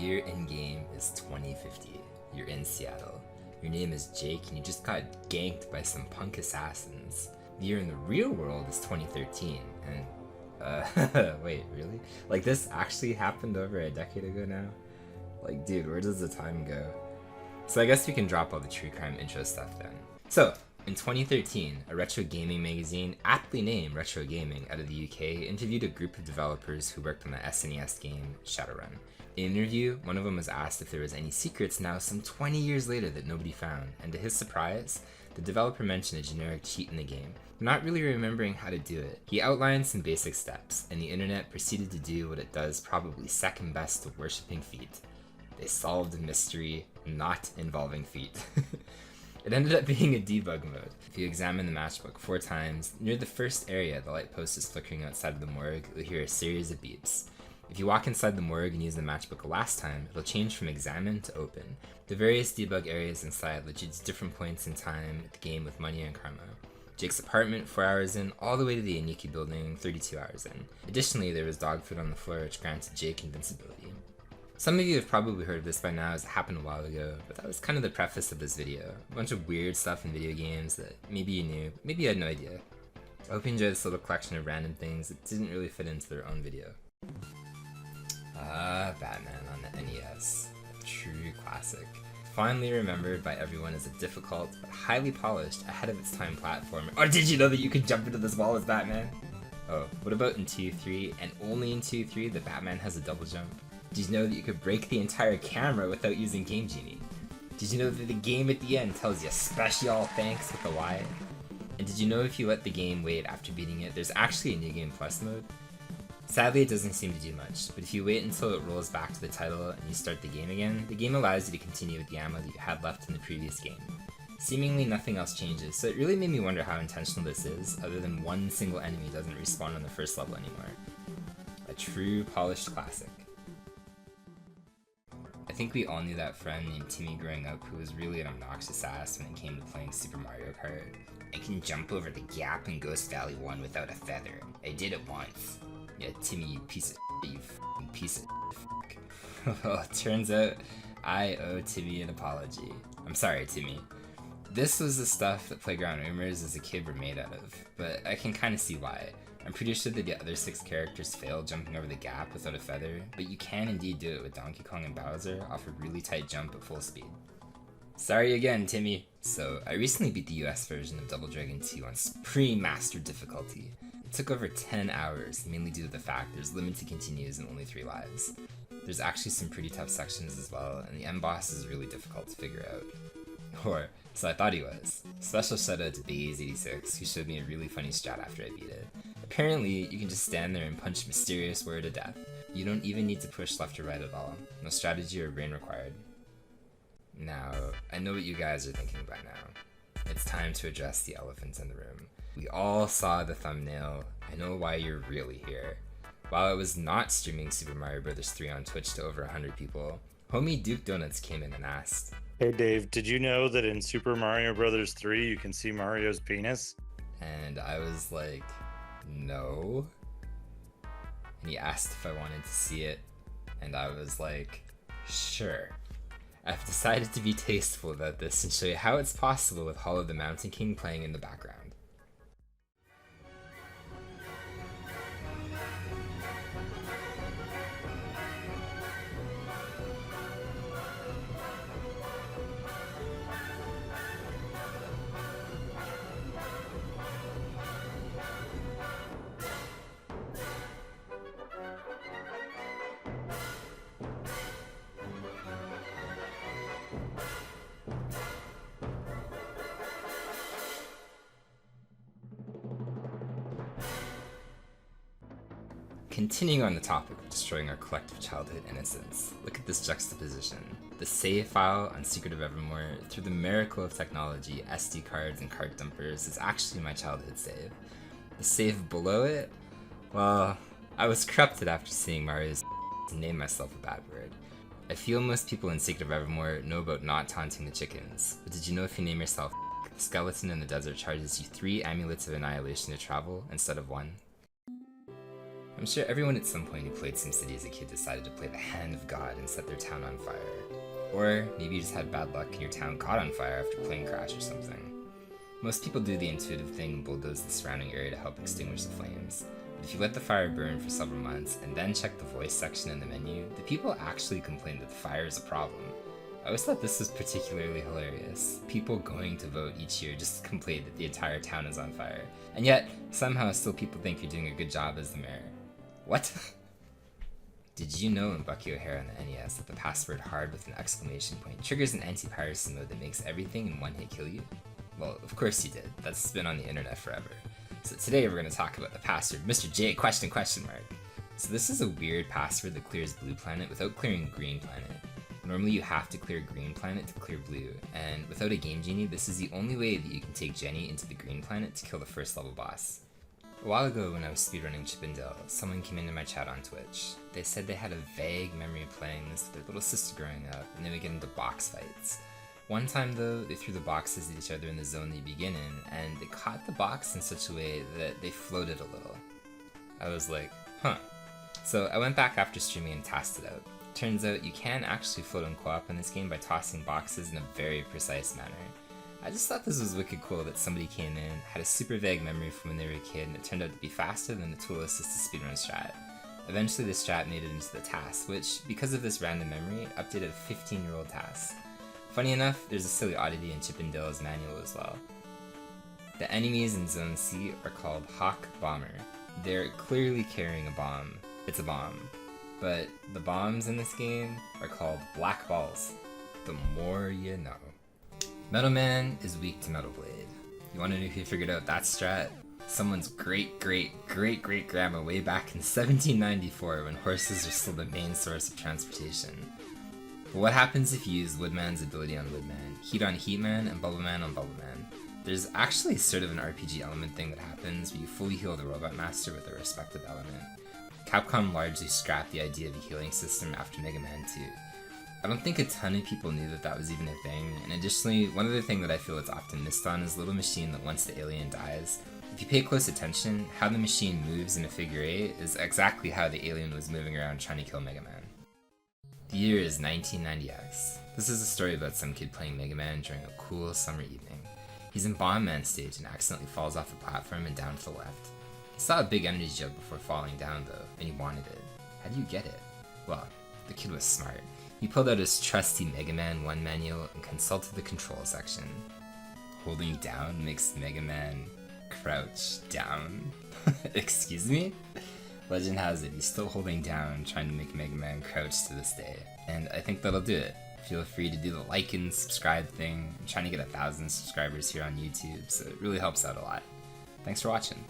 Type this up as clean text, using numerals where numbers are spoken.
year in game is 2050. You're in Seattle. Your name is Jake and you just got ganked by some punk assassins. The year in the real world is 2013 and wait, really? Like this actually happened over a decade ago now? Like dude, where does the time go? So I guess we can drop all the true crime intro stuff then. So, in 2013, a retro gaming magazine, aptly named Retro Gaming out of the UK, interviewed a group of developers who worked on the SNES game Shadowrun. In an interview, one of them was asked if there was any secrets now some 20 years later that nobody found, and to his surprise, the developer mentioned a generic cheat in the game, not really remembering how to do it. He outlined some basic steps, and the internet proceeded to do what it does probably second best to worshipping feet. They solved a mystery not involving feet. It ended up being a debug mode. If you examine the matchbook 4 times, near the first area the light post is flickering outside of the morgue, you'll hear a series of beeps. If you walk inside the morgue and use the matchbook a last time, it'll change from examine to open. The various debug areas inside lead you to different points in time at the game with money and karma. Jake's apartment 4 hours in, all the way to the Iniki building 32 hours in. Additionally, there was dog food on the floor which granted Jake invincibility. Some of you have probably heard of this by now as it happened a while ago, but that was kind of the preface of this video. A bunch of weird stuff in video games that maybe you knew, maybe you had no idea. I hope you enjoyed this little collection of random things that didn't really fit into their own video. Batman on the NES. A true classic. Fondly remembered by everyone as a difficult but highly polished, ahead of its time platformer. Or did you know that you could jump into this wall as Batman? Oh, what about in 2-3, and only in 2-3 that Batman has a double jump? Did you know that you could break the entire camera without using Game Genie? Did you know that the game at the end tells you special thanks with a Y? And did you know if you let the game wait after beating it, there's actually a New Game Plus mode? Sadly, it doesn't seem to do much, but if you wait until it rolls back to the title and you start the game again, the game allows you to continue with the ammo that you had left in the previous game. Seemingly nothing else changes, so it really made me wonder how intentional this is, other than one single enemy doesn't respawn on the first level anymore. A true polished classic. I think we all knew that friend named Timmy growing up who was really an obnoxious ass when it came to playing Super Mario Kart. I can jump over the gap in Ghost Valley 1 without a feather. I did it once. Yeah, Timmy, you piece of shit, you f***ing piece of shit. Well, it turns out I owe Timmy an apology. I'm sorry, Timmy. This was the stuff that Playground Rumors as a kid were made out of, but I can kinda see why. I'm pretty sure that the other 6 characters failed jumping over the gap without a feather, but you can indeed do it with Donkey Kong and Bowser off a really tight jump at full speed. Sorry again, Timmy. So, I recently beat the US version of Double Dragon 2 on Supreme Master difficulty. It took over 10 hours, mainly due to the fact there's limited continues and only 3 lives. There's actually some pretty tough sections as well, and the end boss is really difficult to figure out. Or, so I thought he was. Special shout out to Baze86, who showed me a really funny strat after I beat it. Apparently, you can just stand there and punch Mysterious Warrior to death. You don't even need to push left or right at all. No strategy or brain required. Now, I know what you guys are thinking by now. It's time to address the elephant in the room. We all saw the thumbnail. I know why you're really here. While I was not streaming Super Mario Bros. 3 on Twitch to over 100 people, homie Duke Donuts came in and asked, "Hey Dave, did you know that in Super Mario Bros. 3 you can see Mario's penis?" And I was like, no. And he asked if I wanted to see it, and I was like, sure. I've decided to be tasteful about this and show you how it's possible with Hollow the Mountain King playing in the background. Continuing on the topic of destroying our collective childhood innocence, look at this juxtaposition. The save file on Secret of Evermore, through the miracle of technology, SD cards and card dumpers, is actually my childhood save. The save below it? Well, I was corrupted after seeing Mario's and named myself a bad word. I feel most people in Secret of Evermore know about not taunting the chickens, but did you know if you name yourself the skeleton in the desert charges you 3 amulets of annihilation to travel instead of 1? I'm sure everyone at some point who played SimCity as a kid decided to play the hand of God and set their town on fire. Or maybe you just had bad luck and your town caught on fire after plane crash or something. Most people do the intuitive thing and bulldoze the surrounding area to help extinguish the flames. But if you let the fire burn for several months and then check the voice section in the menu, the people actually complain that the fire is a problem. I always thought this was particularly hilarious. People going to vote each year just to complain that the entire town is on fire. And yet, somehow still people think you're doing a good job as the mayor. What? Did you know in Bucky O'Hare on the NES that the password hard with an exclamation point triggers an anti-piracy mode that makes everything in one hit kill you? Well, of course you did. That's been on the internet forever. So today we're going to talk about the password Mr. J question mark. So this is a weird password that clears blue planet without clearing green planet. Normally you have to clear green planet to clear blue, and without a game genie, this is the only way that you can take Jenny into the green planet to kill the first level boss. A while ago when I was speedrunning Chip and Dale, someone came into my chat on Twitch. They said they had a vague memory of playing this with their little sister growing up, and they would get into box fights. One time though, they threw the boxes at each other in the zone they begin in, and they caught the box in such a way that they floated a little. I was like, huh. So I went back after streaming and tested it out. Turns out you can actually float in co-op in this game by tossing boxes in a very precise manner. I just thought this was wicked cool that somebody came in, had a super vague memory from when they were a kid, and it turned out to be faster than the tool assisted speedrun strat. Eventually the strat made it into the task, which, because of this random memory, updated a 15-year-old task. Funny enough, there's a silly oddity in Chip and Dale's manual as well. The enemies in Zone C are called Hawk Bomber. They're clearly carrying a bomb. It's a bomb. But the bombs in this game are called Black Balls. The more you know. Metal Man is weak to Metal Blade. You wanna know who figured out that strat? Someone's great-great-great-great-grandma way back in 1794 when horses are still the main source of transportation. But what happens if you use Woodman's ability on Woodman, Heat on Heatman, and Bubbleman on Bubbleman? There's actually sort of an RPG element thing that happens where you fully heal the Robot Master with a respective element. Capcom largely scrapped the idea of a healing system after Mega Man 2. I don't think a ton of people knew that that was even a thing, and additionally, one other thing that I feel it's often missed on is the little machine that once the alien dies. If you pay close attention, how the machine moves in a figure 8 is exactly how the alien was moving around trying to kill Mega Man. The year is 1990X. This is a story about some kid playing Mega Man during a cool summer evening. He's in Bomb Man stage and accidentally falls off the platform and down to the left. He saw a big energy jump before falling down though, and he wanted it. How do you get it? Well, the kid was smart. He pulled out his trusty Mega Man 1 manual and consulted the control section. Holding down makes Mega Man crouch down. Excuse me? Legend has it, he's still holding down, trying to make Mega Man crouch to this day. And I think that'll do it. Feel free to do the like and subscribe thing. I'm trying to get 1,000 subscribers here on YouTube, so it really helps out a lot. Thanks for watching.